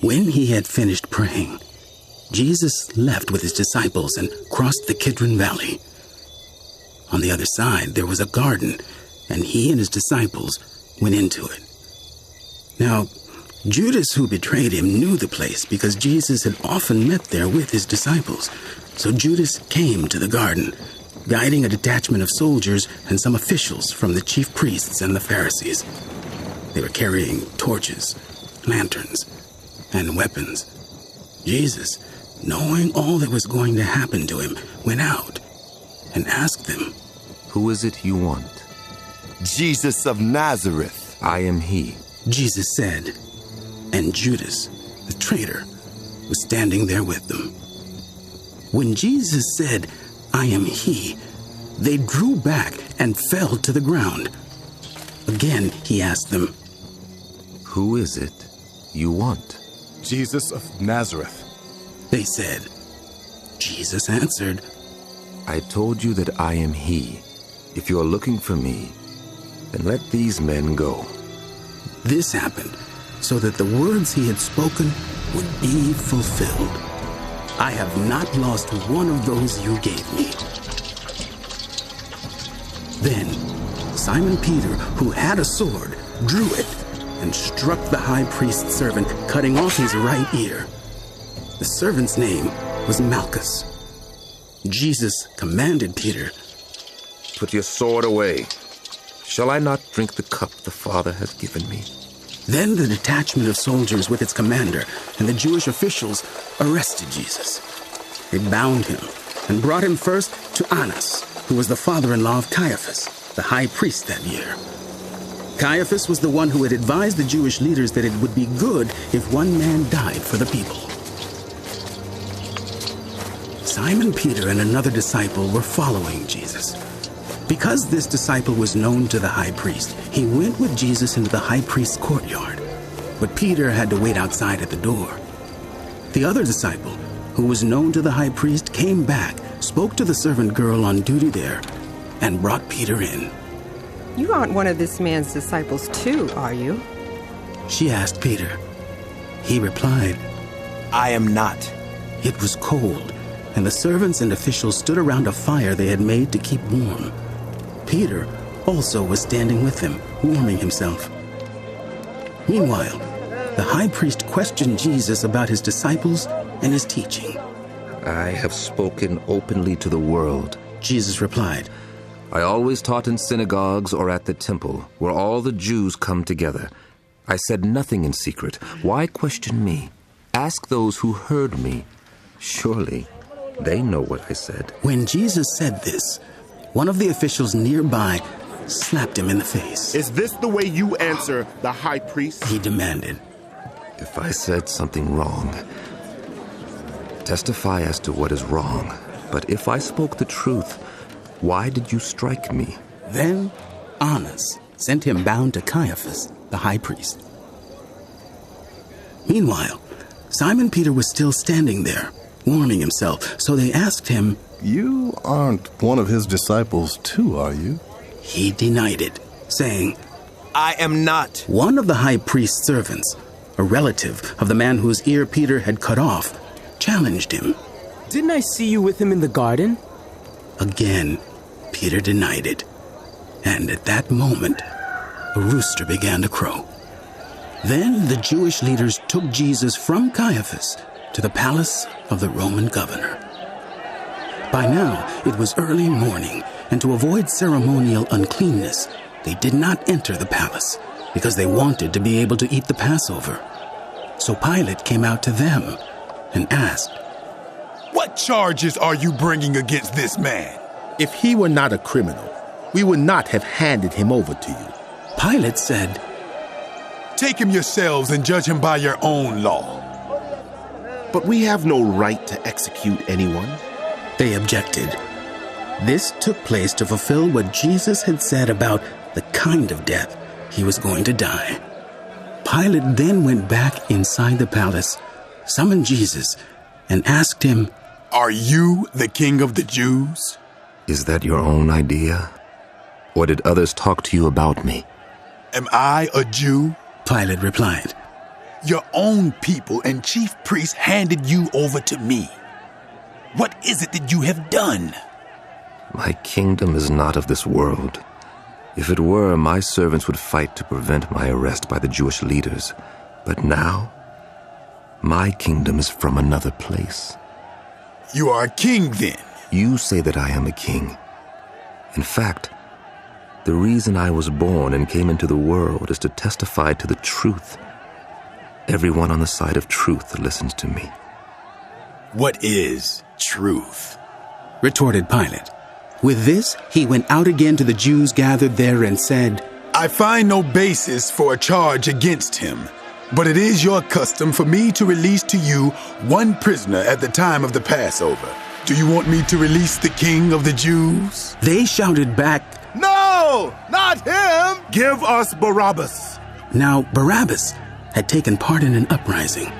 When he had finished praying, Jesus left with his disciples and crossed the Kidron Valley. On the other side, there was a garden, and he and his disciples went into it. Now, Judas, who betrayed him, knew the place because Jesus had often met there with his disciples. So Judas came to the garden, guiding a detachment of soldiers and some officials from the chief priests and the Pharisees. They were carrying torches, lanterns, and weapons. Jesus, knowing all that was going to happen to him, went out and asked them, "Who is it you want?" "Jesus of Nazareth." "I am he." Jesus said, and Judas, the traitor, was standing there with them. When Jesus said, "I am he," they drew back and fell to the ground. Again, he asked them, "Who is it you want?" "Jesus of Nazareth," they said. Jesus answered, "I told you that I am he. If you are looking for me, then let these men go." This happened so that the words he had spoken would be fulfilled. "I have not lost one of those you gave me." Then Simon Peter, who had a sword, drew it and struck the high priest's servant, cutting off his right ear. The servant's name was Malchus. Jesus commanded Peter, "Put your sword away. Shall I not drink the cup the Father has given me?" Then the detachment of soldiers with its commander and the Jewish officials arrested Jesus. They bound him and brought him first to Annas, who was the father-in-law of Caiaphas, the high priest that year. Caiaphas was the one who had advised the Jewish leaders that it would be good if one man died for the people. Simon Peter and another disciple were following Jesus. Because this disciple was known to the high priest, he went with Jesus into the high priest's courtyard. But Peter had to wait outside at the door. The other disciple, who was known to the high priest, came back, spoke to the servant girl on duty there, and brought Peter in. "You aren't one of this man's disciples too, are you?" She asked Peter. He replied, "I am not." It was cold, and the servants and officials stood around a fire they had made to keep warm. Peter also was standing with them, warming himself. Meanwhile, the high priest questioned Jesus about his disciples and his teaching. "I have spoken openly to the world," Jesus replied. "I always taught in synagogues or at the temple, where all the Jews come together. I said nothing in secret. Why question me? Ask those who heard me. Surely they know what I said." When Jesus said this, one of the officials nearby slapped him in the face. "Is this the way you answer the high priest?" he demanded. "If I said something wrong, testify as to what is wrong. But if I spoke the truth, why did you strike me?" Then Annas sent him bound to Caiaphas, the high priest. Meanwhile, Simon Peter was still standing there, warming himself, so they asked him, "You aren't one of his disciples too, are you?" He denied it, saying, "I am not." One of the high priest's servants, a relative of the man whose ear Peter had cut off, challenged him. "Didn't I see you with him in the garden?" Again, Peter denied it, and at that moment, a rooster began to crow. Then the Jewish leaders took Jesus from Caiaphas to the palace of the Roman governor. By now, it was early morning, and to avoid ceremonial uncleanness, they did not enter the palace because they wanted to be able to eat the Passover. So Pilate came out to them and asked, "What charges are you bringing against this man?" "If he were not a criminal, we would not have handed him over to you." Pilate said, "Take him yourselves and judge him by your own law." "But we have no right to execute anyone." They objected. This took place to fulfill what Jesus had said about the kind of death he was going to die. Pilate then went back inside the palace, summoned Jesus, and asked him, "Are you the king of the Jews?" "Is that your own idea? Or did others talk to you about me?" "Am I a Jew?" Pilate replied. Your own people and chief priests handed you over to me. What is it that you have done? My kingdom is not of this world. If it were, my servants would fight to prevent my arrest by the Jewish leaders. But now, my kingdom is from another place. You are a king then. You say that I am a king. In fact, the reason I was born and came into the world is to testify to the truth. Everyone on the side of truth listens to me. What is truth? retorted Pilate. With this, he went out again to the Jews gathered there and said, I find no basis for a charge against him, but it is your custom for me to release to you one prisoner at the time of the Passover. Do you want me to release the king of the Jews? They shouted back, No, not him! Give us Barabbas. Now Barabbas had taken part in an uprising